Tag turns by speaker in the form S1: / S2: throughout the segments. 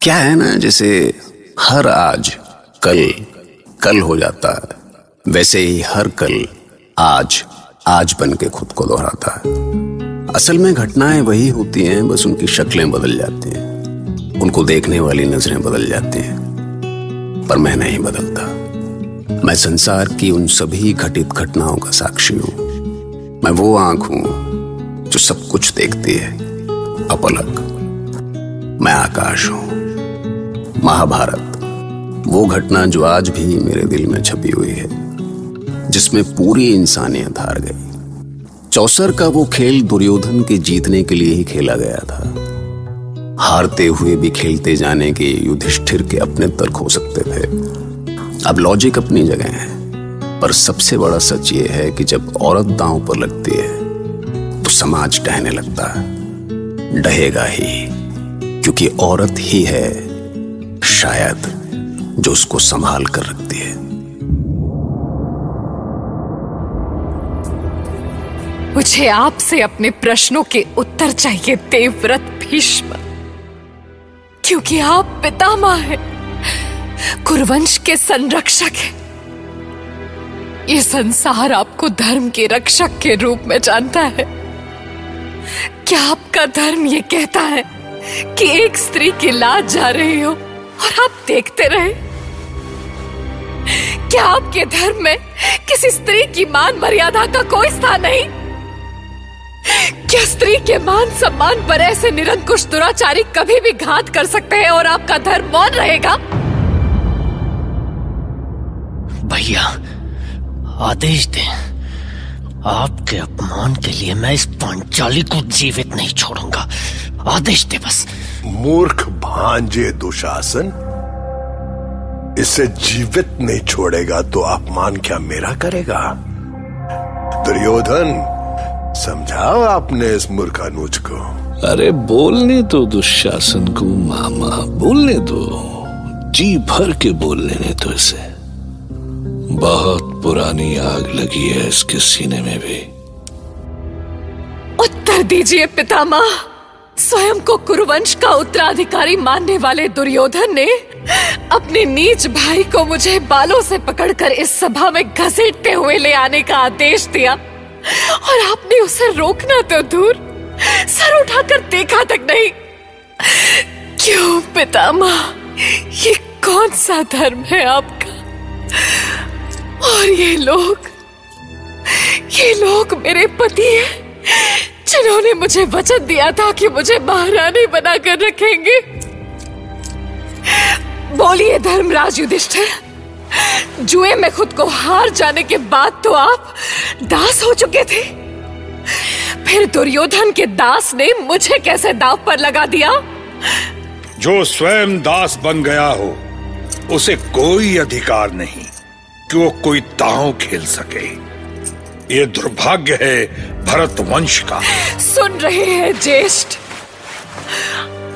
S1: क्या है ना, जैसे हर आज कल हो जाता है, वैसे ही हर कल आज बन के खुद को दोहराता है। असल में घटनाएं वही होती हैं, बस उनकी शक्लें बदल जाती हैं, उनको देखने वाली नजरें बदल जाती हैं, पर मैं नहीं बदलता। मैं संसार की उन सभी घटित घटनाओं का साक्षी हूं। मैं वो आंख हूं जो सब कुछ देखती है अपलक। मैं आकाश हूं। महाभारत, वो घटना जो आज भी मेरे दिल में छपी हुई है, जिसमें पूरी इंसानियत हार गई। चौसर का वो खेल दुर्योधन के जीतने के लिए ही खेला गया था। हारते हुए भी खेलते जाने के युधिष्ठिर के अपने तर्क हो सकते थे। अब लॉजिक अपनी जगह है, पर सबसे बड़ा सच ये है कि जब औरत दांव पर लगती है तो समाज डहने लगता है। डहेगा ही, क्योंकि औरत ही है शायद जो उसको संभाल कर रखती है।
S2: मुझे आपसे अपने प्रश्नों के उत्तर चाहिए देवव्रत भीष्म, क्योंकि आप पितामह हैं, कुरुवंश के संरक्षक हैं। ये संसार आपको धर्म के रक्षक के रूप में जानता है। क्या आपका धर्म ये कहता है कि एक स्त्री की लाज जा रही हो और आप देखते रहे? क्या आपके धर्म में किसी स्त्री की मान मर्यादा का कोई स्थान नहीं? क्या स्त्री के मान सम्मान पर ऐसे निरंकुश दुराचारी कभी भी घात कर सकते हैं और आपका धर्म मौन रहेगा?
S3: भैया, आदेश दें। आपके अपमान के लिए मैं इस पांचाली को जीवित नहीं छोड़ूंगा। आदेश दे बस।
S4: मूर्ख भांजे दुशासन, इसे जीवित नहीं छोड़ेगा तो अपमान क्या मेरा करेगा? दुर्योधन, समझाओ आपने इस मूर्ख अनुज को।
S5: अरे बोलने दो दुशासन को मामा, बोलने दो, जी भर के बोल लेने दो इसे। बहुत पुरानी आग लगी है इसके सीने में भी।
S2: उत्तर दीजिए पितामह। स्वयं को कुरुवंश का उत्तराधिकारी मानने वाले दुर्योधन ने अपने नीच भाई को मुझे बालों से पकड़कर इस सभा में घसीटते हुए ले आने का आदेश दिया, और आपने उसे रोकना तो दूर, सर उठाकर देखा तक नहीं। क्यों पितामह, ये कौन सा धर्म है आपका? और ये लोग मेरे पति हैं, जिन्होंने मुझे वचन दिया था कि मुझे महारानी बनाकर रखेंगे। बोलिए धर्मराज युधिष्ठिर, जुए में खुद को हार जाने के बाद तो आप दास हो चुके थे, फिर दुर्योधन के दास ने मुझे कैसे दांव पर लगा दिया?
S6: जो स्वयं दास बन गया हो, उसे कोई अधिकार नहीं कि वो कोई दांव खेल सके। ये दुर्भाग्य है भरत वंश का।
S2: सुन रहे हैं ज्येष्ठ,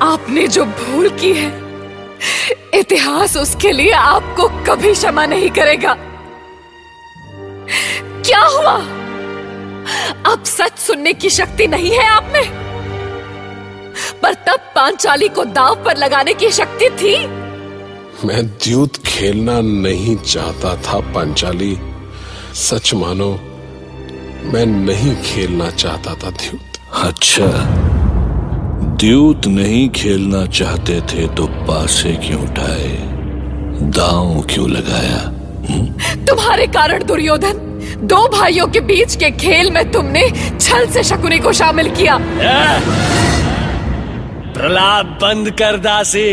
S2: आपने जो भूल की है, इतिहास उसके लिए आपको कभी क्षमा नहीं करेगा। क्या हुआ? अब सच सुनने की शक्ति नहीं है आप में, पर तब पांचाली को दांव पर लगाने की शक्ति थी।
S5: मैं द्यूत खेलना नहीं चाहता था पांचाली, सच मानो मैं नहीं खेलना चाहता था द्यूत।
S7: अच्छा, द्यूत नहीं खेलना चाहते थे तो पासे क्यों उठाए, दांव क्यों लगाया?
S2: तुम्हारे कारण दुर्योधन, दो भाइयों के बीच के खेल में तुमने छल से शकुनी को शामिल किया।
S3: प्रलाप बंद कर दासी,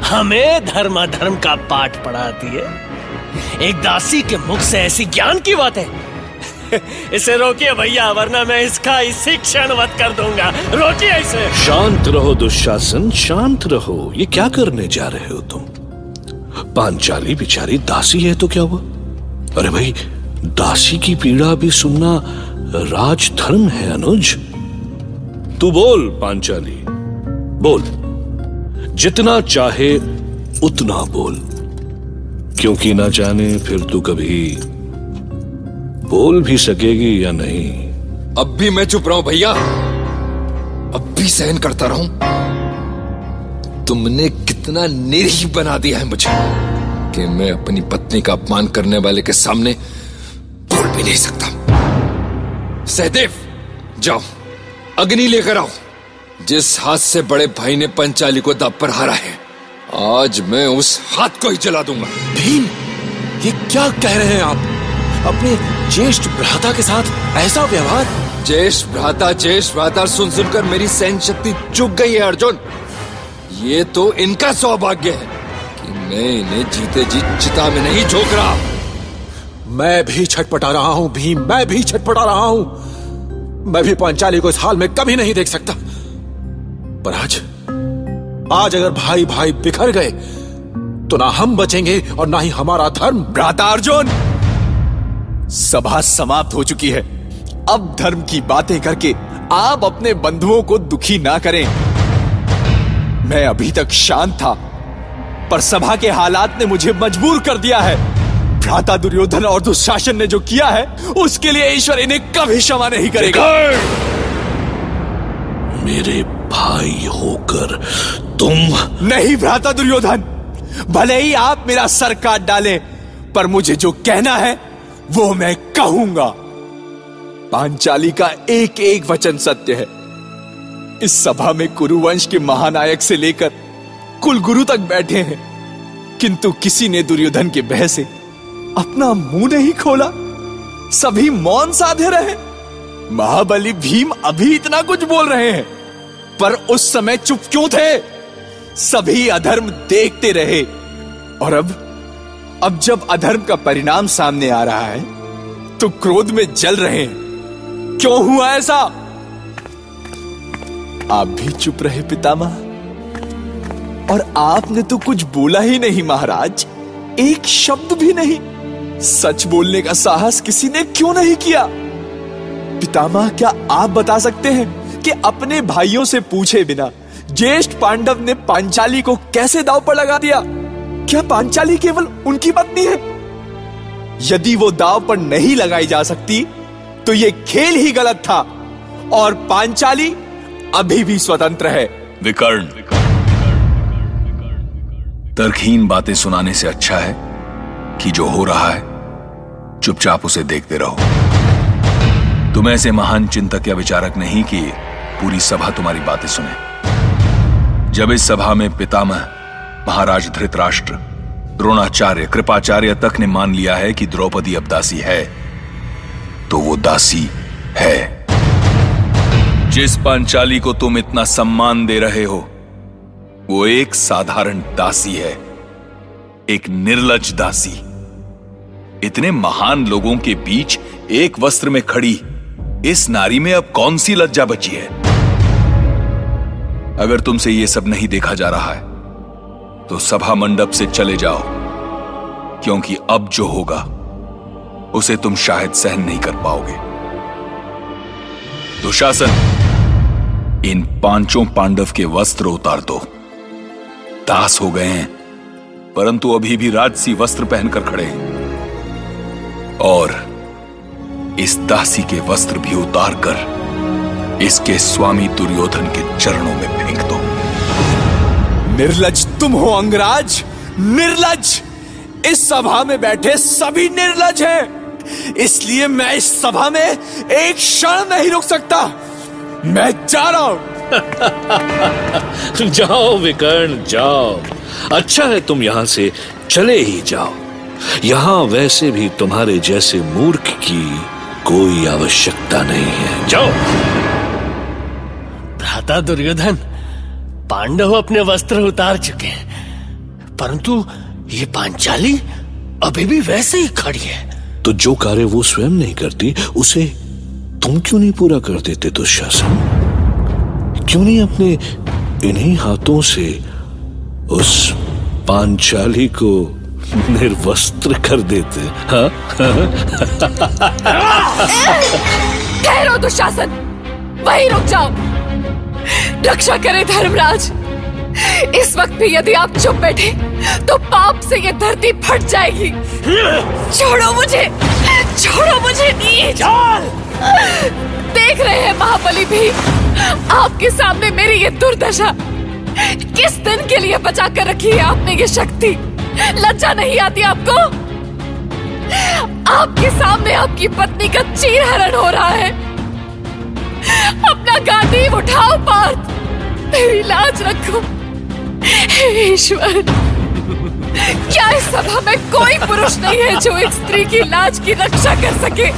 S3: हमें धर्माधर्म का पाठ पढ़ाती है। एक दासी के मुख से ऐसी ज्ञान की बात है। इसे रोकिए भैया, वरना मैं इसका इसी क्षण वध कर दूंगा। रोकिए इसे।
S7: शांत रहो दुशासन, शांत रहो। ये क्या करने जा रहे हो तुम? पांचाली बेचारी दासी है तो क्या हुआ? अरे भाई, दासी की पीड़ा भी सुनना राजधर्म है अनुज। तू बोल पांचाली, बोल, जितना चाहे उतना बोल, क्योंकि ना जाने फिर तू कभी बोल भी सकेगी या नहीं।
S8: अब भी मैं चुप रहा हूं भैया, अब भी सहन करता रहूं। तुमने कितना निरीह बना दिया है मुझे कि मैं अपनी पत्नी का अपमान करने वाले के सामने बोल भी नहीं सकता। सहदेव, जाओ अग्नि लेकर आओ। जिस हाथ से बड़े भाई ने पंचाली को दांव पर हारा है, आज मैं उस हाथ को ही जला दूंगा।
S9: भीम, ये क्या कह रहे हैं आप? अपने ज्येष्ठ भ्राता के साथ ऐसा व्यवहार?
S8: ज्येष्ठ भ्राता सुन सुनकर मेरी सहन शक्ति चुक गई है अर्जुन। ये तो इनका सौभाग्य है कि मैं इन्हें जीते जी चिता में नहीं झोंक रहा।
S9: मैं भी छटपटा रहा हूं भीम, मैं भी छटपटा रहा हूं। मैं भी पांचाली को इस हाल में कभी नहीं देख सकता। पर आज अगर भाई भाई बिखर गए तो ना हम बचेंगे और ना ही हमारा धर्म।
S10: भ्राता अर्जुन, सभा समाप्त हो चुकी है। अब धर्म की बातें करके आप अपने बंधुओं को दुखी ना करें। मैं अभी तक शांत था, पर सभा के हालात ने मुझे मजबूर कर दिया है। भ्राता दुर्योधन और दुशासन ने जो किया है, उसके लिए ईश्वर इन्हें कभी क्षमा नहीं करेगा।
S5: मेरे भाई होकर तुम
S10: नहीं भ्राता दुर्योधन, भले ही आप मेरा सर काट डालें, पर मुझे जो कहना है वो मैं कहूंगा। पांचाली का एक एक वचन सत्य है। इस सभा में कुरुवंश के महानायक से लेकर कुलगुरु तक बैठे हैं, किंतु किसी ने दुर्योधन के भय से अपना मुंह नहीं खोला। सभी मौन साधे रहे। महाबली भीम अभी इतना कुछ बोल रहे हैं, पर उस समय चुप क्यों थे? सभी अधर्म देखते रहे। और अब जब अधर्म का परिणाम सामने आ रहा है तो क्रोध में जल रहे हैं। क्यों हुआ ऐसा? आप भी चुप रहे पितामह, और आपने तो कुछ बोला ही नहीं महाराज, एक शब्द भी नहीं। सच बोलने का साहस किसी ने क्यों नहीं किया? पितामह, क्या आप बता सकते हैं कि अपने भाइयों से पूछे बिना ज्येष्ठ पांडव ने पांचाली को कैसे दांव पर लगा दिया? क्या पांचाली केवल उनकी पत्नी है? यदि वो दांव पर नहीं लगाई जा सकती तो ये खेल ही गलत था, और पांचाली अभी भी स्वतंत्र है।
S6: विकर्ण, तर्कहीन बातें सुनाने से अच्छा है कि जो हो रहा है चुपचाप उसे देखते रहो। तुम ऐसे महान चिंतक या विचारक नहीं कि पूरी सभा तुम्हारी बातें सुने। जब इस सभा में पितामह महाराज धृतराष्ट्र, द्रोणाचार्य, कृपाचार्य तक ने मान लिया है कि द्रौपदी अब दासी है, तो वो दासी है। जिस पांचाली को तुम इतना सम्मान दे रहे हो, वो एक साधारण दासी है, एक निर्लज्ज दासी। इतने महान लोगों के बीच एक वस्त्र में खड़ी इस नारी में अब कौन सी लज्जा बची है? अगर तुमसे यह सब नहीं देखा जा रहा है तो सभा मंडप से चले जाओ, क्योंकि अब जो होगा उसे तुम शायद सहन नहीं कर पाओगे। दुशासन, इन पांचों पांडव के वस्त्र उतार दो। दास हो गए हैं, परंतु अभी भी राजसी वस्त्र पहनकर खड़े हैं, और इस दासी के वस्त्र भी उतार कर इसके स्वामी दुर्योधन के चरणों में फेंक दो।
S10: निर्लज्ज तुम हो अंगराज, निर्लज्ज। इस सभा में बैठे सभी निर्लज्ज हैं, इसलिए मैं इस सभा में एक क्षण नहीं रुक सकता। मैं जा रहा हूं।
S5: जाओ विकर्ण, जाओ। अच्छा है तुम यहां से चले ही जाओ। यहां वैसे भी तुम्हारे जैसे मूर्ख की कोई आवश्यकता नहीं है। जाओ।
S3: भ्राता दुर्योधन, पांडव अपने वस्त्र उतार चुके हैं, परंतु ये पांचाली अभी भी वैसे ही खड़ी है।
S5: तो जो कार्य वो स्वयं नहीं करती, उसे तुम क्यों नहीं पूरा कर देते दुशासन? क्यों नहीं अपने इन्हीं हाथों से उस पांचाली को निर्वस्त्र कर देते? हाँ?
S2: ठहरो दुशासन, वहीं रुक जाओ। रक्षा करे धर्मराज। इस वक्त भी यदि आप चुप बैठे तो पाप से ये धरती फट जाएगी। छोड़ो मुझे, छोड़ो मुझे नीच। देख रहे हैं महाबली भी, आपके सामने मेरी ये दुर्दशा। किस दिन के लिए बचा कर रखी है आपने ये शक्ति? लज्जा नहीं आती आपको? आपके सामने आपकी पत्नी का चीरहरण हो रहा है। अपना गांडीव उठाओ पार्थ, मेरी लाज रखो। हे ईश्वर, क्या इस सभा में कोई पुरुष नहीं है जो एक स्त्री की लाज की रक्षा कर सके?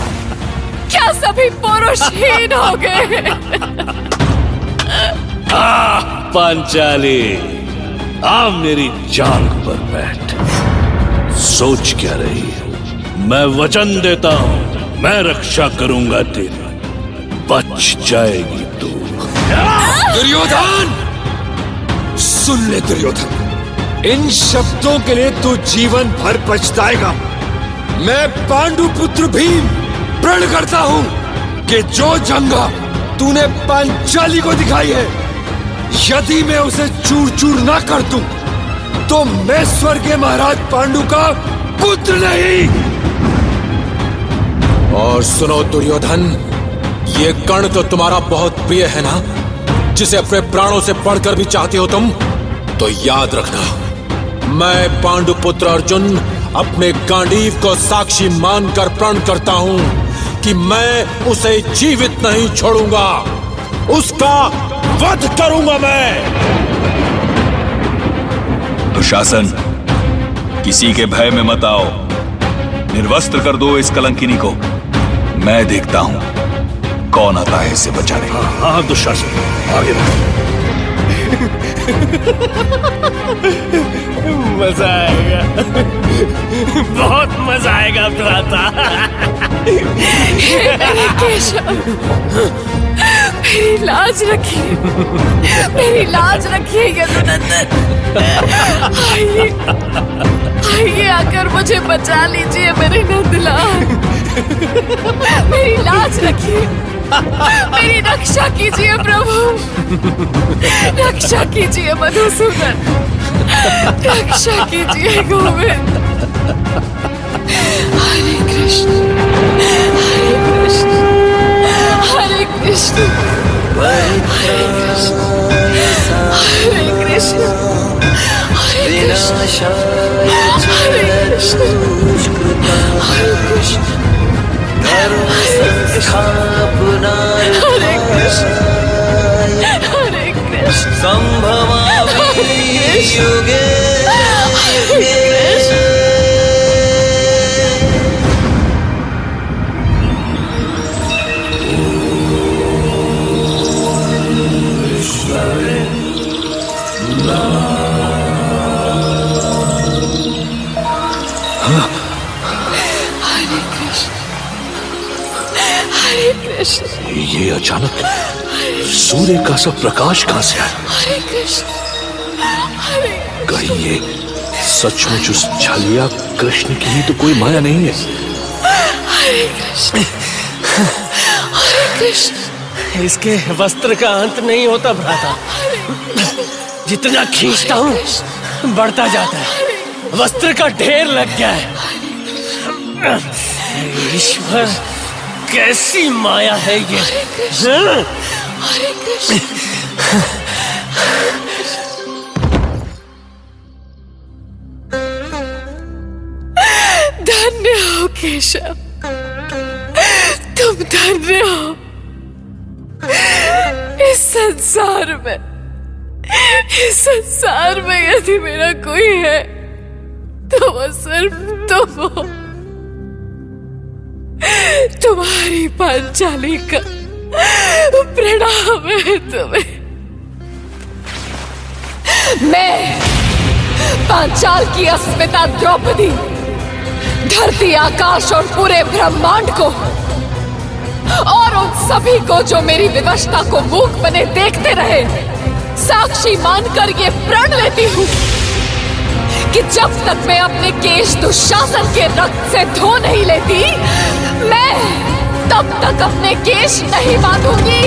S2: क्या सभी पुरुषहीन हो गए?
S5: पांचाली, आ मेरी जांग पर बैठ। सोच क्या रही है? मैं वचन देता हूं, मैं रक्षा करूंगा तेरी, बच जाएगी तू।
S8: दुर्योधन, सुन ले दुर्योधन, इन शब्दों के लिए तू जीवन भर पछताएगा। मैं पांडु पुत्र भीम प्रण करता हूं कि जो जंगा तूने पांचाली को दिखाई है, यदि मैं उसे चूर चूर ना कर दूं, तो मैं स्वर्गीय महाराज पांडु का पुत्र नहीं।
S9: और सुनो दुर्योधन, ये कर्ण तो तुम्हारा बहुत प्रिय है ना, जिसे अपने प्राणों से बढ़कर भी चाहते हो तुम? तो याद रखना, मैं पांडुपुत्र अर्जुन अपने गांडीव को साक्षी मानकर प्रण करता हूं कि मैं उसे जीवित नहीं छोड़ूंगा, उसका वध करूंगा मैं।
S11: दुशासन, किसी के भय में मत आओ, निर्वस्त्र कर दो इस कलंकिनी को। मैं देखता हूं कौन आता है इसे बचाने।
S5: हाँ दुशासन, आगे
S3: मजा आएगा, बहुत मजा आएगा भ्राता।
S2: केशव, मेरी लाज रखिए, मेरी लाज रखिए यदुनंदन। आइए, आइए आकर मुझे बचा लीजिए मेरे नंदलाल। मेरी लाज रखिए, मेरी रक्षा कीजिए प्रभु, रक्षा कीजिए मधुसूदन, रक्षा कीजिए गोविंद। हरे कृष्ण, हरे कृष्ण, हरे कृष्ण, हरे कृष्ण, हरे कृष्ण, हरे कृष्ण, हरे कृष्ण, हरे कृष्ण, हरे कृष्ण, हरे कृष्ण, संभवामि युगे युगे। हरे कृष्ण, हरे कृष्ण।
S5: ये अचानक सूर्य का सब प्रकाश कहां से आया?
S2: हरे कृष्ण, हरे
S5: कहीं ये सचमुच उस छलिया कृष्ण की ही तो कोई माया नहीं है?
S2: हरे कृष्ण, हरे कृष्ण।
S3: इसके वस्त्र का अंत नहीं होता भ्राता, जितना खींचता हूं बढ़ता जाता है, वस्त्र का ढेर लग गया है। ईश्वर, कैसी माया है ये।
S2: हरे कृष्ण, धन्य हो केशव, तुम धन्य हो। इस संसार में यदि मेरा कोई है तो वो सिर्फ तुम हो। तुम्हारी पांचाली का प्रणाम है तुम्हें। मैं पांचाल की अस्मिता द्रौपदी धरती, आकाश और पूरे ब्रह्मांड को और उन सभी को जो मेरी विवशता को मूक बने देखते रहे, साक्षी मानकर ये प्रण लेती हूं कि जब तक मैं अपने केश दुशासन के रक्त से धो नहीं लेती, मैं तब तक अपने केश नहीं बांधूंगी।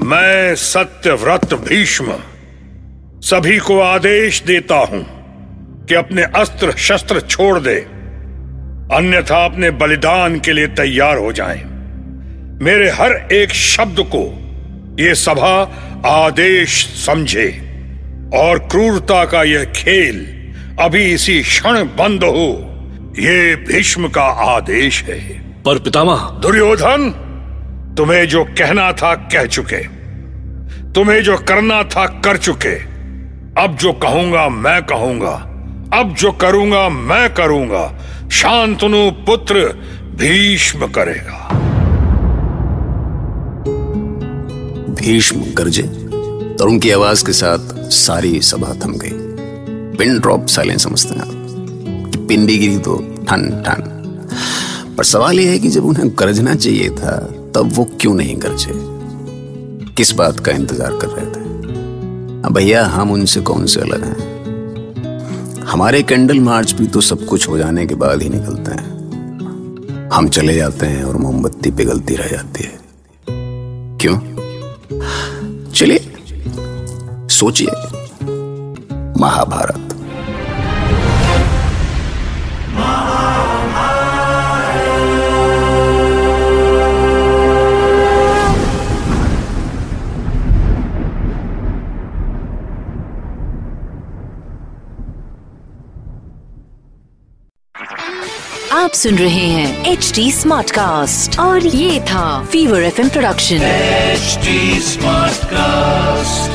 S6: मैं सत्यव्रत भीष्म सभी को आदेश देता हूं कि अपने अस्त्र शस्त्र छोड़ दे अन्यथा अपने बलिदान के लिए तैयार हो जाएं। मेरे हर एक शब्द को ये सभा आदेश समझे और क्रूरता का यह खेल अभी इसी क्षण बंद हो, ये भीष्म का आदेश है।
S7: पर पितामह।
S6: दुर्योधन, तुम्हें जो कहना था कह चुके, तुम्हें जो करना था कर चुके। अब जो कहूंगा मैं कहूंगा, अब जो करूंगा मैं करूंगा। शांतनु पुत्र भीष्म करेगा।
S1: भीष्म गरजे और उनकी आवाज के साथ सारी सभा थम गई। पिन ड्रॉप साइलेंस समझते हैं आप कि पिंडी गिरी तो ठन ठन। पर सवाल यह है कि जब उन्हें गरजना चाहिए था तब वो क्यों नहीं गरजे? किस बात का इंतजार कर रहे थे? अब भैया, हम उनसे कौन से अलग हैं? हमारे कैंडल मार्च भी तो सब कुछ हो जाने के बाद ही निकलते हैं। हम चले जाते हैं और मोमबत्ती पिघलती रह जाती है। क्यों? चलिए सोचिए। महाभारत।
S12: आप सुन रहे हैं HD स्मार्ट कास्ट और ये था fever FM production.
S5: HD smart cast.